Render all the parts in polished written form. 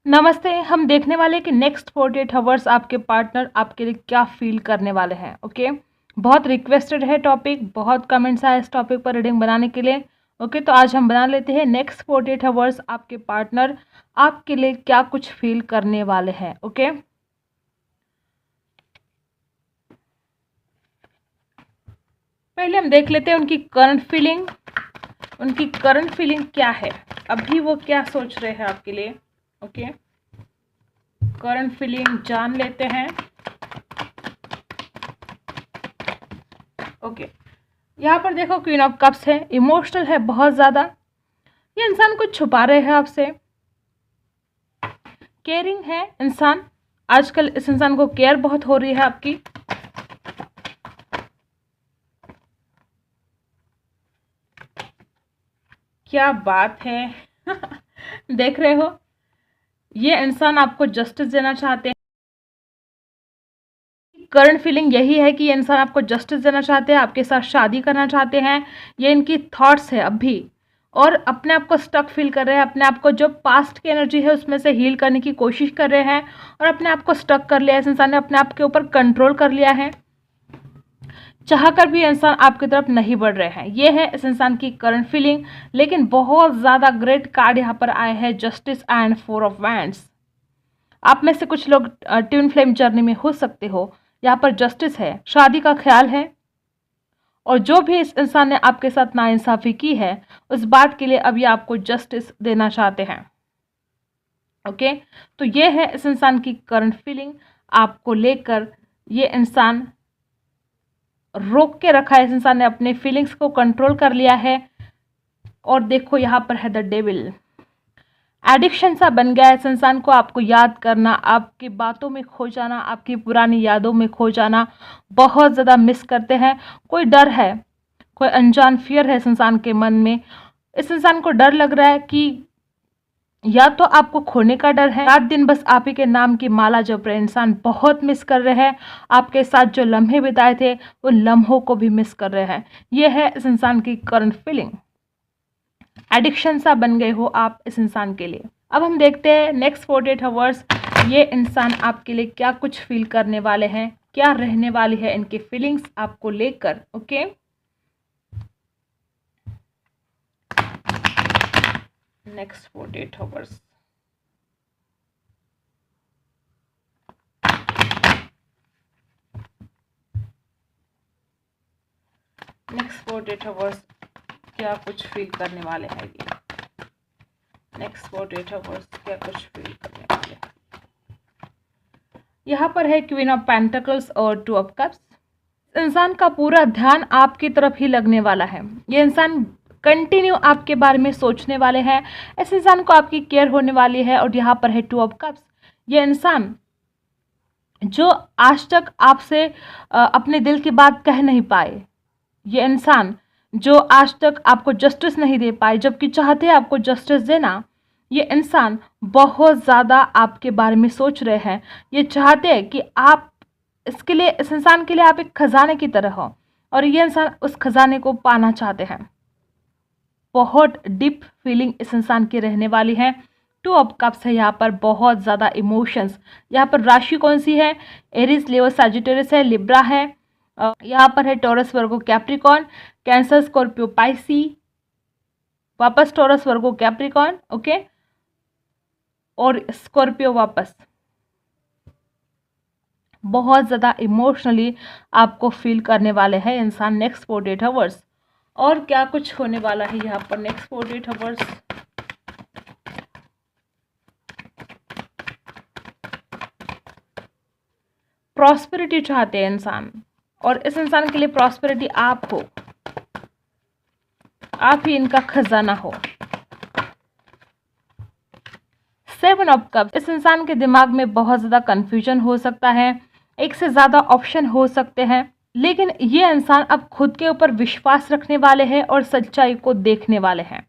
नमस्ते। हम देखने वाले कि नेक्स्ट 48 आवर्स आपके पार्टनर आपके लिए क्या फील करने वाले हैं। ओके, बहुत रिक्वेस्टेड है टॉपिक, बहुत कमेंट्स आए इस टॉपिक पर रीडिंग बनाने के लिए। ओके, तो आज हम बना लेते हैं नेक्स्ट 48 आवर्स आपके पार्टनर आपके लिए क्या कुछ फील करने वाले हैं। ओके, पहले हम देख लेते हैं उनकी करंट फीलिंग। उनकी करंट फीलिंग क्या है, अभी वो क्या सोच रहे हैं आपके लिए। ओके, करंट फीलिंग जान लेते हैं। ओके, यहाँ पर देखो क्वीन ऑफ कप्स है, इमोशनल है बहुत ज़्यादा। ये इंसान कुछ छुपा रहे हैं आपसे। केयरिंग है इंसान, आजकल इस इंसान को केयर बहुत हो रही है आपकी। क्या बात है देख रहे हो, ये इंसान आपको जस्टिस देना चाहते हैं। करंट फीलिंग यही है कि ये इंसान आपको जस्टिस देना चाहते हैं, आपके साथ शादी करना चाहते हैं। ये इनकी थॉट्स है अभी, और अपने आप को स्टक फील कर रहे हैं। अपने आप को जो पास्ट की एनर्जी है उसमें से हील करने की कोशिश कर रहे हैं, और अपने आप को स्टक कर लिया है। इस इंसान ने अपने आप के ऊपर कंट्रोल कर लिया है। चाहकर भी इंसान आपकी तरफ नहीं बढ़ रहे हैं। ये है इस इंसान की करंट फीलिंग। लेकिन बहुत ज़्यादा ग्रेट कार्ड यहाँ पर आए हैं, जस्टिस एंड 4 ऑफ वैंड्स। आप में से कुछ लोग ट्विन फ्लेम जर्नी में हो सकते हो। यहाँ पर जस्टिस है, शादी का ख्याल है, और जो भी इस इंसान ने आपके साथ नाइंसाफ़ी की है उस बात के लिए अब ये आपको जस्टिस देना चाहते हैं। ओके, तो ये है इस इंसान की करंट फीलिंग आपको लेकर। ये इंसान रोक के रखा है, इस इंसान ने अपने फीलिंग्स को कंट्रोल कर लिया है। और देखो यहाँ पर है द डेविल। एडिक्शन सा बन गया है इस इंसान को आपको याद करना, आपकी बातों में खो जाना, आपकी पुरानी यादों में खो जाना। बहुत ज़्यादा मिस करते हैं। कोई डर है, कोई अनजान फियर है इस इंसान के मन में। इस इंसान को डर लग रहा है कि या तो आपको खोने का डर है, रात दिन बस आप ही के नाम की माला जप रहे इंसान बहुत मिस कर रहे हैं। आपके साथ जो लम्हे बिताए थे उन लम्हों को भी मिस कर रहे हैं। ये है इस इंसान की करंट फीलिंग। एडिक्शन सा बन गए हो आप इस इंसान के लिए। अब हम देखते हैं नेक्स्ट 48 आवर्स ये इंसान आपके लिए क्या कुछ फील करने वाले हैं, क्या रहने वाली है इनकी फीलिंग्स आपको लेकर। Okay, next 48 hours. Next 48 hours क्या कुछ फील करने वाले हैं ये। नेक्स्ट 48 आवर्स क्या कुछ फील करने वाले हैं। यहाँ पर है क्वीन ऑफ पेंटिकल्स और 2 ऑफ कप्स। इंसान का पूरा ध्यान आपकी तरफ ही लगने वाला है। ये इंसान कंटिन्यू आपके बारे में सोचने वाले हैं। इस इंसान को आपकी केयर होने वाली है। और यहाँ पर है 2 ऑफ कप्स। ये इंसान जो आज तक आपसे अपने दिल की बात कह नहीं पाए, ये इंसान जो आज तक आपको जस्टिस नहीं दे पाए जबकि चाहते हैं आपको जस्टिस देना, ये इंसान बहुत ज़्यादा आपके बारे में सोच रहे हैं। ये चाहते हैं कि आप इसके लिए, इस इंसान के लिए आप एक खजाने की तरह हो, और ये इंसान उस खजाने को पाना चाहते हैं। बहुत डीप फीलिंग इस इंसान की रहने वाली है। 2 ऑफ कप्स है यहाँ पर, बहुत ज़्यादा इमोशंस। यहाँ पर राशि कौन सी है, एरीज, लियो, सजिटेरियस है, लिब्रा है। यहाँ पर है टॉरस, वर्गो, कैप्रिकॉर्न, कैंसर, स्कॉर्पियो, पाइसी, वापस टॉरस, वर्गो, कैप्रिकॉर्न। ओके, और स्कॉर्पियो वापस। बहुत ज़्यादा इमोशनली आपको फील करने वाले हैं इंसान नेक्स्ट 48 आवर्स। और क्या कुछ होने वाला है यहाँ पर नेक्स्ट 48 आवर्स। प्रॉस्पेरिटी चाहते हैं इंसान, और इस इंसान के लिए प्रॉस्पेरिटी आप हो, आप ही इनका खजाना हो। 7 ऑफ कप्स। इस इंसान के दिमाग में बहुत ज़्यादा कन्फ्यूजन हो सकता है, एक से ज़्यादा ऑप्शन हो सकते हैं, लेकिन ये इंसान अब खुद के ऊपर विश्वास रखने वाले हैं और सच्चाई को देखने वाले हैं।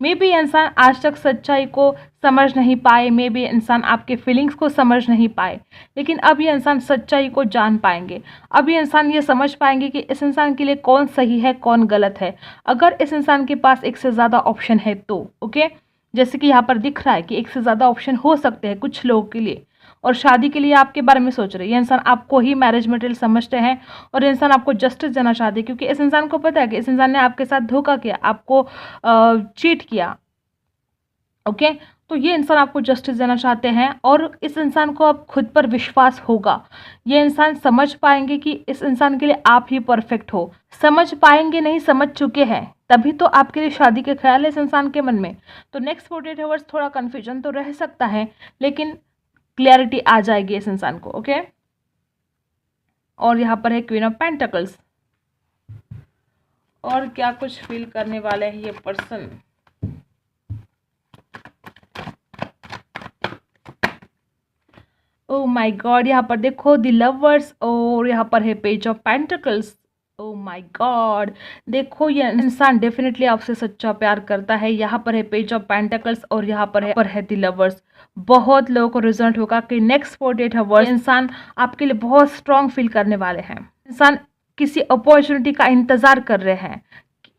मे बी इंसान आज तक सच्चाई को समझ नहीं पाए, मे बी इंसान आपके फीलिंग्स को समझ नहीं पाए, लेकिन अब ये इंसान सच्चाई को जान पाएंगे। अब ये इंसान ये समझ पाएंगे कि इस इंसान के लिए कौन सही है, कौन गलत है, अगर इस इंसान के पास एक से ज़्यादा ऑप्शन है तो। ओके, जैसे कि यहाँ पर दिख रहा है कि एक से ज़्यादा ऑप्शन हो सकते हैं कुछ लोगों के लिए, और शादी के लिए आपके बारे में सोच रहे हैं। ये इंसान आपको ही मैरिज मटेरियल समझते हैं और ये इंसान आपको जस्टिस देना चाहते हैं, क्योंकि इस इंसान को पता है कि इस इंसान ने आपके साथ धोखा किया, आपको चीट किया। ओके, तो ये इंसान आपको जस्टिस देना चाहते हैं और इस इंसान को अब खुद पर विश्वास होगा। ये इंसान समझ पाएंगे कि इस इंसान के लिए आप ही परफेक्ट हो। समझ पाएंगे नहीं, समझ चुके हैं, तभी तो आपके लिए शादी के ख्याल है इस इंसान के मन में। तो नेक्स्ट 48 आवर्स थोड़ा कन्फ्यूजन तो रह सकता है, लेकिन क्लियरिटी आ जाएगी इस इंसान को। ओके, और यहाँ पर है क्वीन ऑफ पेंटिकल्स। और क्या कुछ फील करने वाले हैं ये पर्सन। ओ माय गॉड, यहाँ पर देखो द लवर्स, और यहाँ पर है page of pentacles. Oh my God, देखो ये इंसान डेफिनेटली आपसे सच्चा प्यार करता है। यहाँ पर है पेज ऑफ पेंटिकल्स और यहाँ पर है द लवर्स। बहुत लोगों को रिजल्ट होगा कि नेक्स्ट 48 आवर्स इंसान आपके लिए बहुत स्ट्रांग फील करने वाले हैं। इंसान किसी अपॉर्चुनिटी का इंतजार कर रहे हैं।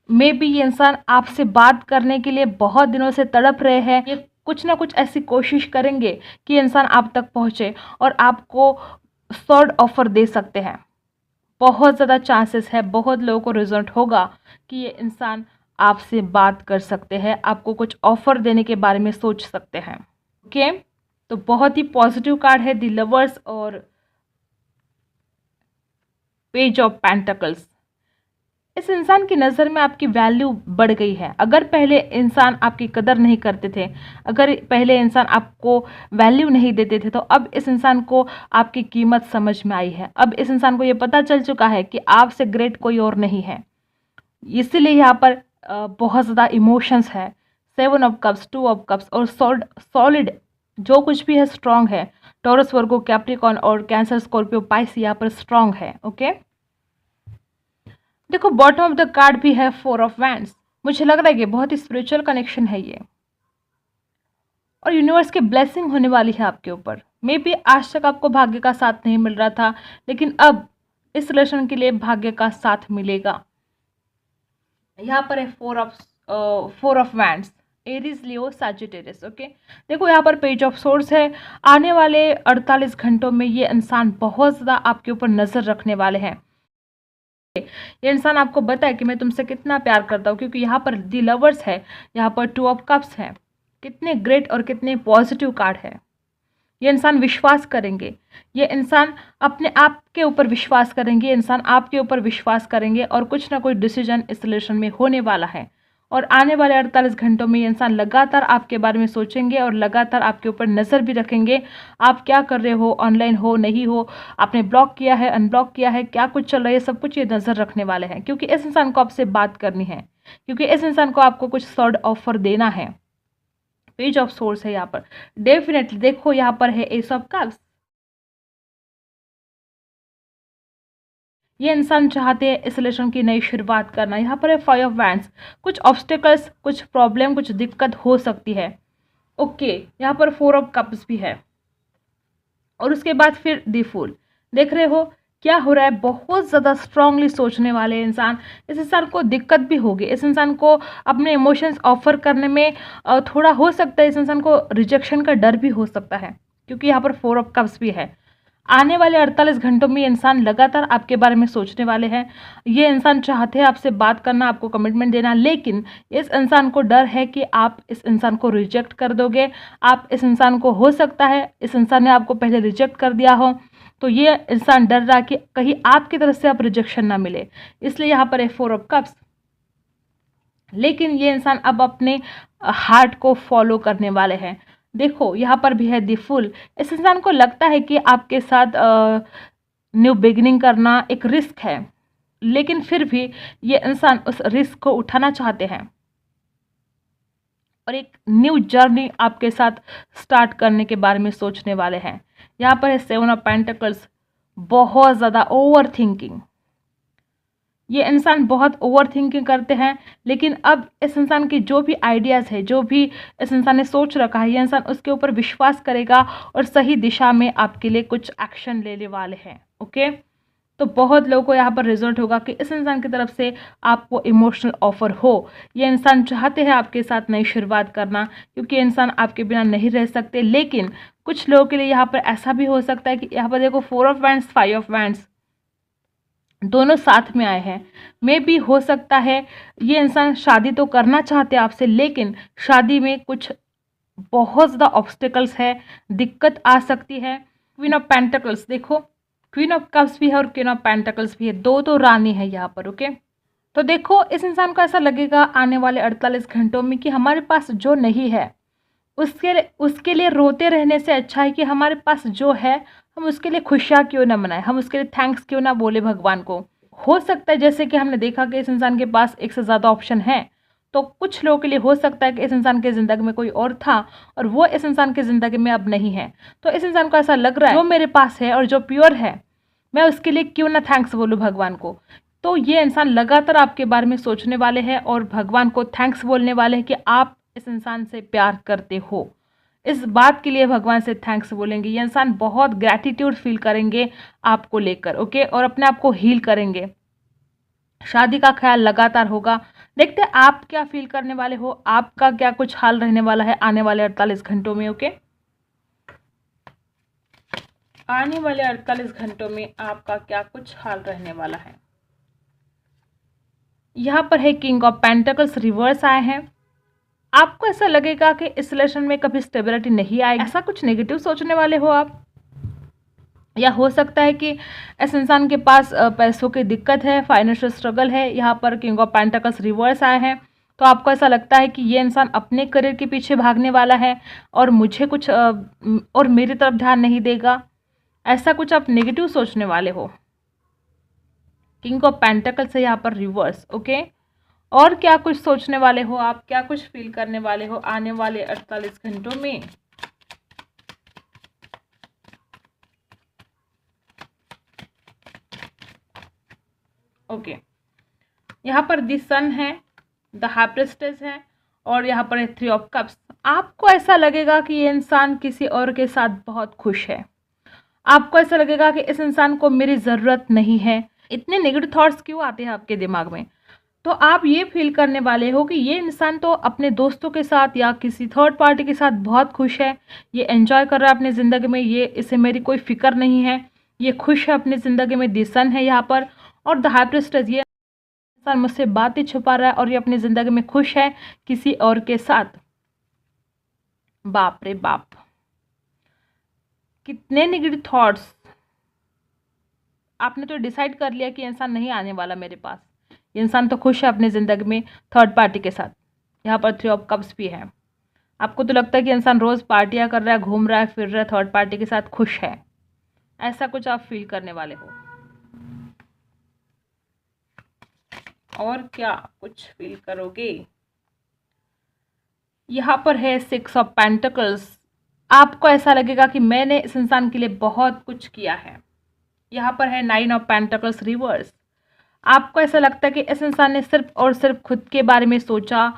मे बी ये इंसान आपसे बात करने के लिए बहुत दिनों से तड़प रहे हैं। ये कुछ ना कुछ ऐसी कोशिश करेंगे कि इंसान आप तक पहुंचे और आपको सॉर्ट ऑफर दे सकते हैं। बहुत ज़्यादा चांसेस है, बहुत लोगों को रिजल्ट होगा कि ये इंसान आपसे बात कर सकते हैं, आपको कुछ ऑफर देने के बारे में सोच सकते हैं। ओके, तो बहुत ही पॉजिटिव कार्ड है द लवर्स और पेज ऑफ पेंटिकल्स। इस इंसान की नज़र में आपकी वैल्यू बढ़ गई है। अगर पहले इंसान आपकी कदर नहीं करते थे, अगर पहले इंसान आपको वैल्यू नहीं देते थे, तो अब इस इंसान को आपकी कीमत समझ में आई है। अब इस इंसान को ये पता चल चुका है कि आपसे ग्रेट कोई और नहीं है। इसीलिए यहाँ पर बहुत ज़्यादा इमोशंस है। 7 ऑफ कप्स, 2 ऑफ कप्स और सॉलिड जो कुछ भी है स्ट्रांग है। टॉरस, वर्गो, कैप्रिकॉर्न और कैंसर, स्कॉर्पियो, पाइस यहाँ पर स्ट्रांग है। ओके, देखो बॉटम ऑफ द कार्ड भी है 4 ऑफ वैंड्स। मुझे लग रहा है कि बहुत ही स्पिरिचुअल कनेक्शन है ये, और यूनिवर्स की ब्लेसिंग होने वाली है आपके ऊपर। मे बी आज तक आपको भाग्य का साथ नहीं मिल रहा था, लेकिन अब इस रिलेशन के लिए भाग्य का साथ मिलेगा। यहाँ पर है 4 of wands, Aries, Leo, Sagittarius. Okay, देखो यहाँ पर पेज ऑफ सोर्स है। आने वाले 48 घंटों में ये इंसान बहुत ज़्यादा आपके ऊपर नज़र रखने वाले हैं। ये इंसान आपको बताए कि मैं तुमसे कितना प्यार करता हूँ, क्योंकि यहाँ पर दी लवर्स है, यहाँ पर 2 ऑफ कप्स है। कितने ग्रेट और कितने पॉजिटिव कार्ड है। ये इंसान विश्वास करेंगे, ये इंसान अपने आप के ऊपर विश्वास करेंगे, इंसान आपके ऊपर विश्वास करेंगे और कुछ ना कुछ डिसीजन इस रिलेशन में होने वाला है। और आने वाले 48 घंटों में ये इंसान लगातार आपके बारे में सोचेंगे और लगातार आपके ऊपर नज़र भी रखेंगे। आप क्या कर रहे हो, ऑनलाइन हो नहीं हो, आपने ब्लॉक किया है, अनब्लॉक किया है, क्या कुछ चल रहा है, सब कुछ ये नज़र रखने वाले हैं। क्योंकि इस इंसान को आपसे बात करनी है, क्योंकि इस इंसान को आपको कुछ सॉर्ट ऑफर देना है। पेज ऑफ सोर्स है यहाँ पर डेफिनेटली। देखो यहाँ पर है एस ऑफ कप्स। ये इंसान चाहते हैं इस रिलेशन की नई शुरुआत करना। यहाँ पर है 5 ऑफ वैंड्स। कुछ ऑब्स्टिकल्स, कुछ प्रॉब्लम, कुछ दिक्कत हो सकती है। ओके, यहाँ पर 4 ऑफ कप्स भी है और उसके बाद फिर दी फूल। देख रहे हो क्या हो रहा है। बहुत ज़्यादा स्ट्रांगली सोचने वाले इंसान, इस इंसान को दिक्कत भी होगी। इस इंसान को अपने इमोशंस ऑफर करने में थोड़ा हो सकता है, इस इंसान को रिजेक्शन का डर भी हो सकता है, क्योंकि यहाँ पर 4 ऑफ कप्स भी है। आने वाले 48 घंटों में ये इंसान लगातार आपके बारे में सोचने वाले हैं। ये इंसान चाहते हैं आपसे बात करना, आपको कमिटमेंट देना, लेकिन इस इंसान को डर है कि आप इस इंसान को रिजेक्ट कर दोगे। आप इस इंसान को, हो सकता है इस इंसान ने आपको पहले रिजेक्ट कर दिया हो, तो ये इंसान डर रहा कि कहीं आपकी तरफ से आप रिजेक्शन ना मिले, इसलिए यहाँ पर है 4 ऑफ कप्स। लेकिन ये इंसान अब अपने हार्ट को फॉलो करने वाले हैं। देखो यहाँ पर भी है दी फुल। इस इंसान को लगता है कि आपके साथ न्यू बिगिनिंग करना एक रिस्क है, लेकिन फिर भी ये इंसान उस रिस्क को उठाना चाहते हैं और एक न्यू जर्नी आपके साथ स्टार्ट करने के बारे में सोचने वाले हैं। यहाँ पर है 7 ऑफ पेंटिकल्स। बहुत ज़्यादा ओवर थिंकिंग। ये इंसान बहुत ओवर थिंकिंग करते हैं, लेकिन अब इस इंसान की जो भी आइडियाज़ है, जो भी इस इंसान ने सोच रखा है, ये इंसान उसके ऊपर विश्वास करेगा और सही दिशा में आपके लिए कुछ एक्शन लेने वाले हैं। ओके, तो बहुत लोगों को यहाँ पर रिजल्ट होगा कि इस इंसान की तरफ से आपको इमोशनल ऑफर हो। ये इंसान चाहते हैं आपके साथ नई शुरुआत करना, क्योंकि ये इंसान आपके बिना नहीं रह सकते। लेकिन कुछ लोगों के लिए यहाँ पर ऐसा भी हो सकता है कि यहाँ पर देखो 4 ऑफ वैंड्स 5 ऑफ वैंड्स दोनों साथ में आए हैं। मे भी हो सकता है ये इंसान शादी तो करना चाहते हैं आपसे, लेकिन शादी में कुछ बहुत ज़्यादा ऑब्स्टिकल्स है, दिक्कत आ सकती है। क्वीन ऑफ पेंटिकल्स देखो, क्वीन ऑफ कप्स भी है और क्वीन ऑफ पेंटिकल्स भी है, दो तो रानी है यहाँ पर। ओके, तो देखो इस इंसान को ऐसा लगेगा आने वाले 48 घंटों में कि हमारे पास जो नहीं है उसके लिए रोते रहने से अच्छा है कि हमारे पास जो है हम उसके लिए खुशियाँ क्यों ना मनाएं, हम उसके लिए थैंक्स क्यों ना बोले भगवान को। हो सकता है जैसे कि हमने देखा कि इस इंसान के पास एक से ज़्यादा ऑप्शन है, तो कुछ लोगों के लिए हो सकता है कि इस इंसान की ज़िंदगी में कोई और था और वो इस इंसान की ज़िंदगी में अब नहीं है। तो इस इंसान को ऐसा लग रहा है जो मेरे पास है और जो प्योर है मैं उसके लिए क्यों ना थैंक्स बोलूँ भगवान को। तो ये इंसान लगातार आपके बारे में सोचने वाले हैं और भगवान को थैंक्स बोलने वाले हैं कि आप इस इंसान से प्यार करते हो। इस बात के लिए भगवान से थैंक्स बोलेंगे। ये इंसान बहुत ग्रैटिट्यूड फील करेंगे आपको लेकर। ओके, और अपने आप को हील करेंगे। शादी का ख्याल लगातार होगा। देखते हैं आप क्या फील करने वाले हो, आपका क्या कुछ हाल रहने वाला है आने वाले 48 घंटों में। ओके, आने वाले 48 घंटों में आपका क्या कुछ हाल रहने वाला है। यहाँ पर है किंग ऑफ पेंटिकल्स रिवर्स आए हैं। आपको ऐसा लगेगा कि इस रिलेशन में कभी स्टेबिलिटी नहीं आएगी, ऐसा कुछ नेगेटिव सोचने वाले हो आप। या हो सकता है कि इस इंसान के पास पैसों की दिक्कत है, फाइनेंशियल स्ट्रगल है। यहाँ पर किंग ऑफ पेंटिकल्स रिवर्स आए हैं, तो आपको ऐसा लगता है कि ये इंसान अपने करियर के पीछे भागने वाला है और मुझे कुछ और मेरी तरफ ध्यान नहीं देगा, ऐसा कुछ आप नेगेटिव सोचने वाले हो। किंग ऑफ पेंटिकल्स है यहाँ पर रिवर्स। ओके, और क्या कुछ सोचने वाले हो आप, क्या कुछ फील करने वाले हो आने वाले 48 घंटों में। ओके, यहाँ पर द सन है, द हाई प्रिस्टेस है और यहाँ पर है 3 ऑफ कप्स। आपको ऐसा लगेगा कि ये इंसान किसी और के साथ बहुत खुश है। आपको ऐसा लगेगा कि इस इंसान को मेरी ज़रूरत नहीं है। इतने नेगेटिव थॉट्स क्यों आते हैं आपके दिमाग में। तो आप ये फील करने वाले हो कि ये इंसान तो अपने दोस्तों के साथ या किसी थर्ड पार्टी के साथ बहुत खुश है, ये एंजॉय कर रहा है अपनी ज़िंदगी में, ये इसे मेरी कोई फिक्र नहीं है, ये खुश है अपनी ज़िंदगी में। द सन है यहाँ पर और द हाई प्रिस्टेस, ये इंसान मुझसे बातें छुपा रहा है और ये अपनी ज़िंदगी में खुश है किसी और के साथ। बाप रे बाप, कितने नेगेटिव थॉट्स। आपने तो डिसाइड कर लिया कि इंसान नहीं आने वाला मेरे पास, ये इंसान तो खुश है अपनी ज़िंदगी में थर्ड पार्टी के साथ। यहाँ पर 3 ऑफ कप्स भी है। आपको तो लगता है कि इंसान रोज़ पार्टियाँ कर रहा है, घूम रहा है, फिर रहा है, थर्ड पार्टी के साथ खुश है, ऐसा कुछ आप फील करने वाले हो। और क्या कुछ फील करोगे। यहाँ पर है 6 ऑफ पेंटिकल्स। आपको ऐसा लगेगा कि मैंने इस इंसान के लिए बहुत कुछ किया है। यहाँ पर है 9 ऑफ पेंटिकल्स रिवर्स। आपको ऐसा लगता है कि इस इंसान ने सिर्फ और सिर्फ खुद के बारे में सोचा।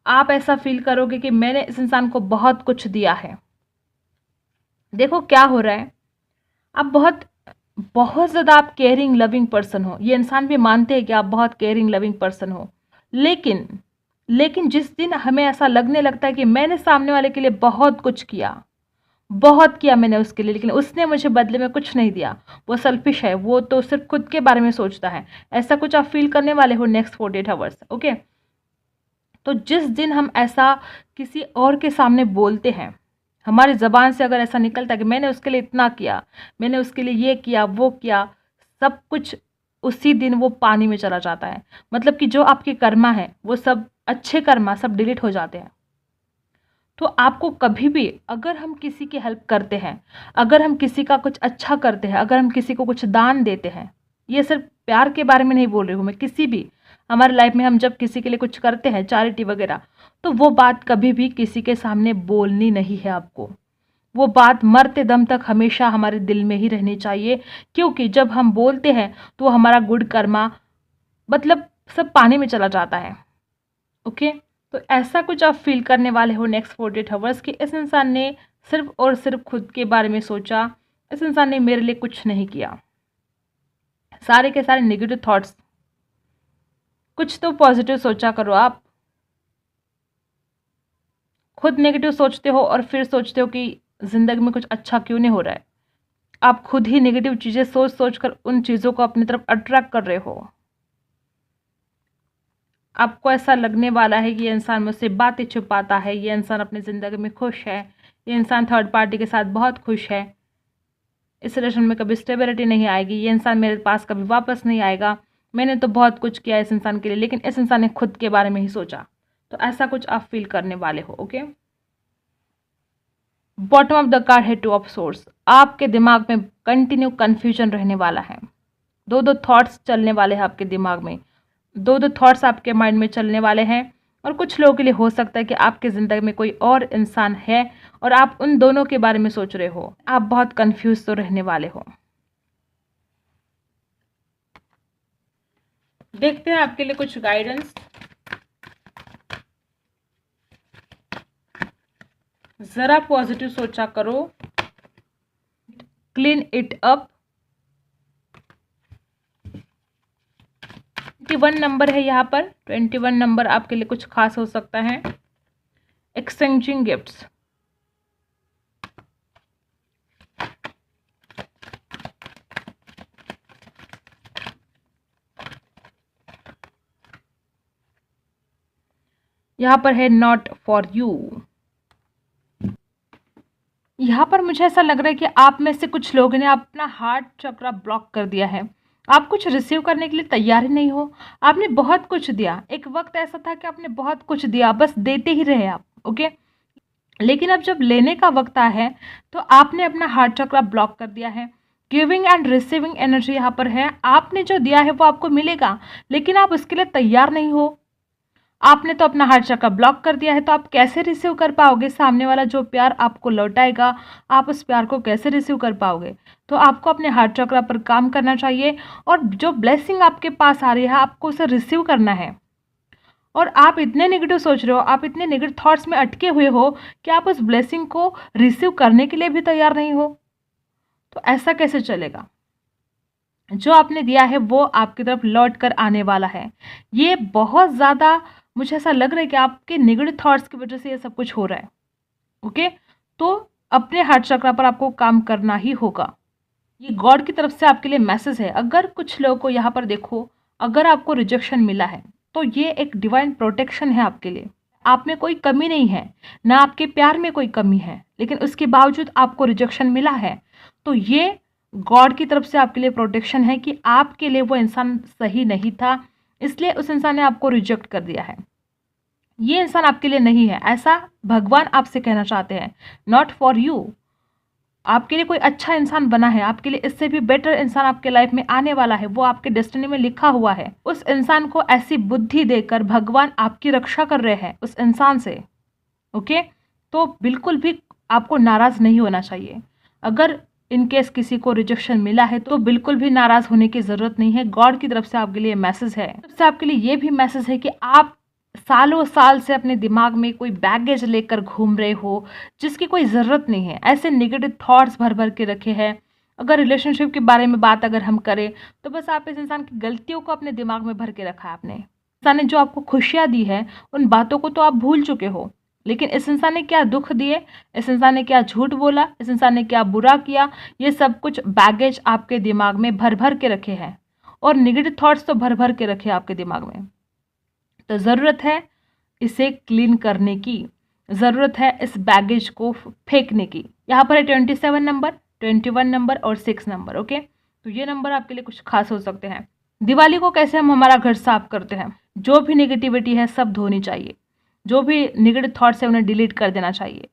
आप ऐसा फील करोगे कि मैंने इस इंसान को बहुत कुछ दिया है। देखो क्या हो रहा है, आप बहुत बहुत ज़्यादा आप केयरिंग लविंग पर्सन हो। ये इंसान भी मानते हैं कि आप बहुत केयरिंग लविंग पर्सन हो, लेकिन जिस दिन हमें ऐसा लगने लगता है कि मैंने सामने वाले के लिए बहुत कुछ किया, बहुत किया मैंने उसके लिए, लेकिन उसने मुझे बदले में कुछ नहीं दिया, वो सेल्फिश है, वो तो सिर्फ खुद के बारे में सोचता है, ऐसा कुछ आप फील करने वाले हो नेक्स्ट 48 आवर्स। ओके, तो जिस दिन हम ऐसा किसी और के सामने बोलते हैं, हमारी ज़बान से अगर ऐसा निकलता है कि मैंने उसके लिए इतना किया, मैंने उसके लिए ये किया वो किया, सब कुछ उसी दिन वो पानी में चला जाता है। मतलब कि जो आपके कर्मा है वो सब अच्छे कर्मा सब डिलीट हो जाते हैं। तो आपको कभी भी अगर हम किसी की हेल्प करते हैं, अगर हम किसी का कुछ अच्छा करते हैं, अगर हम किसी को कुछ दान देते हैं, ये सिर्फ प्यार के बारे में नहीं बोल रही हूँ मैं, किसी भी हमारे लाइफ में हम जब किसी के लिए कुछ करते हैं चैरिटी वगैरह, तो वो बात कभी भी किसी के सामने बोलनी नहीं है आपको। वो बात मरते दम तक हमेशा हमारे दिल में ही रहनी चाहिए, क्योंकि जब हम बोलते हैं तो हमारा गुड कर्मा मतलब सब पानी में चला जाता है। ओके, तो ऐसा कुछ आप फील करने वाले हो नेक्स्ट 48 आवर्स कि इस इंसान ने सिर्फ और सिर्फ खुद के बारे में सोचा, इस इंसान ने मेरे लिए कुछ नहीं किया। सारे के सारे नेगेटिव थॉट्स। कुछ तो पॉजिटिव सोचा करो। आप खुद नेगेटिव सोचते हो और फिर सोचते हो कि ज़िंदगी में कुछ अच्छा क्यों नहीं हो रहा है। आप खुद ही नेगेटिव चीज़ें सोच सोच कर उन चीज़ों को अपनी तरफ अट्रैक्ट कर रहे हो। आपको ऐसा लगने वाला है कि ये इंसान मुझसे बातें छुपाता है, ये इंसान अपनी ज़िंदगी में खुश है, ये इंसान थर्ड पार्टी के साथ बहुत खुश है, इस रिलेशन में कभी स्टेबिलिटी नहीं आएगी, ये इंसान मेरे पास कभी वापस नहीं आएगा, मैंने तो बहुत कुछ किया इस इंसान के लिए, लेकिन इस इंसान ने खुद के बारे में ही सोचा। तो ऐसा कुछ आप फील करने वाले हो। Okay, bottom of the card है टू ऑफ सोर्स। आपके दिमाग में कंटिन्यू कन्फ्यूजन रहने वाला है। दो दो थॉट्स चलने वाले हैं आपके दिमाग में, दो दो थॉट्स आपके माइंड में चलने वाले हैं। और कुछ लोगों के लिए हो सकता है कि आपकी ज़िंदगी में कोई और इंसान है और आप उन दोनों के बारे में सोच रहे हो। आप बहुत कंफ्यूज तो रहने वाले हो। देखते हैं आपके लिए कुछ गाइडेंस। ज़रा पॉजिटिव सोचा करो। Clean it up. 21 नंबर है यहाँ पर। 21 नंबर आपके लिए कुछ खास हो सकता है। Exchanging gifts. यहाँ पर है नॉट फॉर यू। यहाँ पर मुझे ऐसा लग रहा है कि आप में से कुछ लोगों ने अपना हार्ट चक्रा ब्लॉक कर दिया है। आप कुछ रिसीव करने के लिए तैयार ही नहीं हो। आपने बहुत कुछ दिया। एक वक्त ऐसा था कि आपने बहुत कुछ दिया, बस देते ही रहे आप। ओके, लेकिन अब जब लेने का वक्त आया है तो आपने अपना हार्ट चक्रा ब्लॉक कर दिया है। गिविंग एंड रिसीविंग एनर्जी यहाँ पर है। आपने जो दिया है वो आपको मिलेगा, लेकिन आप उसके लिए तैयार नहीं हो। आपने तो अपना हार्ट चक्र ब्लॉक कर दिया है, तो आप कैसे रिसीव कर पाओगे? सामने वाला जो प्यार आपको लौटाएगा, आप उस प्यार को कैसे रिसीव कर पाओगे? तो आपको अपने हार्ट चक्र पर काम करना चाहिए और जो ब्लेसिंग आपके पास आ रही है आपको उसे रिसीव करना है। और आप इतने नेगेटिव सोच रहे हो, आप इतने नेगेटिव थॉट्स में अटके हुए हो कि आप उस ब्लेसिंग को रिसीव करने के लिए भी तैयार नहीं हो। तो ऐसा कैसे चलेगा? जो आपने दिया है वो आपकी तरफ लौट कर आने वाला है। ये बहुत ज़्यादा मुझे ऐसा लग रहा है कि आपके नेगेटिव थॉट्स की वजह से ये सब कुछ हो रहा है। ओके, तो अपने हार्ट चक्र पर आपको काम करना ही होगा। ये गॉड की तरफ से आपके लिए मैसेज है। अगर कुछ लोगों को यहाँ पर देखो, अगर आपको रिजेक्शन मिला है तो ये एक डिवाइन प्रोटेक्शन है आपके लिए। आप में कोई कमी नहीं है, ना आपके प्यार में कोई कमी है, लेकिन उसके बावजूद आपको रिजेक्शन मिला है तो ये गॉड की तरफ से आपके लिए प्रोटेक्शन है कि आपके लिए वो इंसान सही नहीं था, इसलिए उस इंसान ने आपको रिजेक्ट कर दिया है। ये इंसान आपके लिए नहीं है, ऐसा भगवान आपसे कहना चाहते हैं। Not for you. आपके लिए कोई अच्छा इंसान बना है, आपके लिए इससे भी बेटर इंसान आपके लाइफ में आने वाला है, वो आपके डेस्टिनी में लिखा हुआ है। उस इंसान को ऐसी बुद्धि देकर भगवान आपकी रक्षा कर रहे हैं उस इंसान से। ओके, तो बिल्कुल भी आपको नाराज नहीं होना चाहिए। अगर इनकेस किसी को रिजेक्शन मिला है तो बिल्कुल भी नाराज होने की जरूरत नहीं है। गॉड की तरफ से आपके लिए मैसेज है। सबसे आपके लिए ये भी मैसेज है कि आप सालों साल से अपने दिमाग में कोई बैगेज लेकर घूम रहे हो जिसकी कोई ज़रूरत नहीं है। ऐसे नेगेटिव थॉट्स भर भर के रखे हैं। अगर रिलेशनशिप के बारे में बात अगर हम करें तो बस आप इस इंसान की गलतियों को अपने दिमाग में भर के रखा है आपने। इंसान ने जो आपको खुशियाँ दी है उन बातों को तो आप भूल चुके हो, लेकिन इस इंसान ने क्या दुख दिए, इस इंसान ने क्या झूठ बोला, इस इंसान ने क्या बुरा किया, ये सब कुछ बैगेज आपके दिमाग में भर भर के रखे हैं और नेगेटिव थॉट्स तो भर भर के रखे हैं आपके दिमाग में। तो ज़रूरत है इसे क्लीन करने की, ज़रूरत है इस बैगेज को फेंकने की। यहाँ पर है 27 नंबर, 21 नंबर और 6 नंबर। ओके, तो ये नंबर आपके लिए कुछ खास हो सकते हैं। दिवाली को कैसे हम हमारा घर साफ करते हैं? जो भी नेगेटिविटी है सब धोनी चाहिए, जो भी नेगेटिव थॉट्स है उन्हें डिलीट कर देना चाहिए।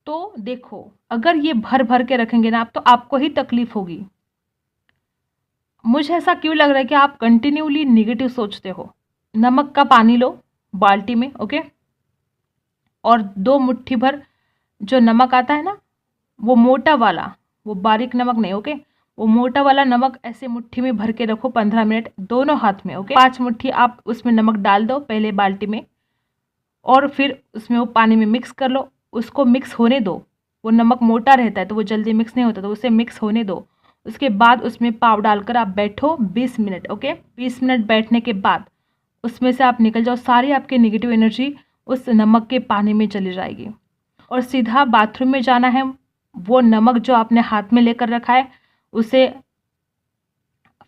तो देखो, अगर ये भर भर के रखेंगे ना आप तो आपको ही तकलीफ होगी। मुझे ऐसा क्यों लग रहा है कि आप कंटिन्यूली नेगेटिव सोचते हो। नमक का पानी लो बाल्टी में, ओके, और 2 मुट्ठी भर जो नमक आता है ना, वो मोटा वाला, वो बारीक नमक नहीं, ओके, वो मोटा वाला नमक ऐसे मुट्ठी में भर के रखो 15 मिनट दोनों हाथ में। ओके, 5 मुट्ठी आप उसमें नमक डाल दो पहले बाल्टी में और फिर उसमें वो पानी में मिक्स कर लो। उसको मिक्स होने दो। वो नमक मोटा रहता है तो वो जल्दी मिक्स नहीं होता, तो उसे मिक्स होने दो। उसके बाद उसमें पाव डालकर आप बैठो 20 मिनट। ओके, 20 मिनट बैठने के बाद उसमें से आप निकल जाओ, सारी आपकी नेगेटिव एनर्जी उस नमक के पानी में चली जाएगी। और सीधा बाथरूम में जाना है, वो नमक जो आपने हाथ में लेकर रखा है उसे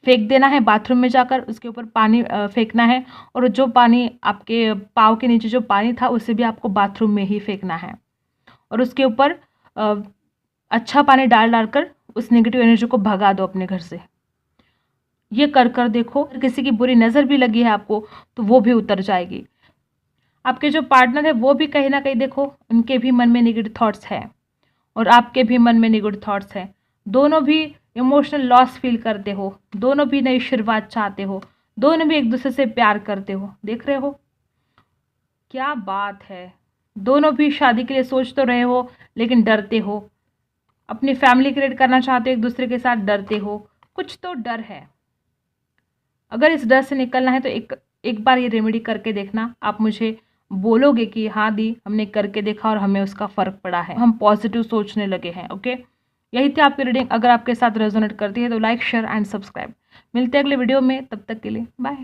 फेंक देना है बाथरूम में जाकर, उसके ऊपर पानी फेंकना है। और जो पानी आपके पाँव के नीचे जो पानी था उसे भी आपको बाथरूम में ही फेंकना है। और उसके ऊपर अच्छा पानी डालकर उस नेगेटिव एनर्जी को भगा दो अपने घर से। ये कर देखो, अगर किसी की बुरी नज़र भी लगी है आपको तो वो भी उतर जाएगी। आपके जो पार्टनर है वो भी कहीं ना कहीं देखो, उनके भी मन में नेगेटिव थॉट्स है और आपके भी मन में नेगेटिव थॉट्स है। दोनों भी इमोशनल लॉस फील करते हो, दोनों भी नई शुरुआत चाहते हो, दोनों भी एक दूसरे से प्यार करते हो। देख रहे हो क्या बात है, दोनों भी शादी के लिए सोच तो रहे हो लेकिन डरते हो, अपनी फैमिली क्रिएट करना चाहते हो, एक दूसरे के साथ डरते हो, कुछ तो डर है। अगर इस डर से निकलना है तो एक बार ये रेमेडी करके देखना। आप मुझे बोलोगे कि हाँ दी, हमने करके देखा और हमें उसका फ़र्क पड़ा है, हम पॉजिटिव सोचने लगे हैं। ओके, यही थी आपकी रीडिंग। अगर आपके साथ रेजोनेट करती है तो लाइक, शेयर एंड सब्सक्राइब। मिलते हैं अगले वीडियो में, तब तक के लिए बाय।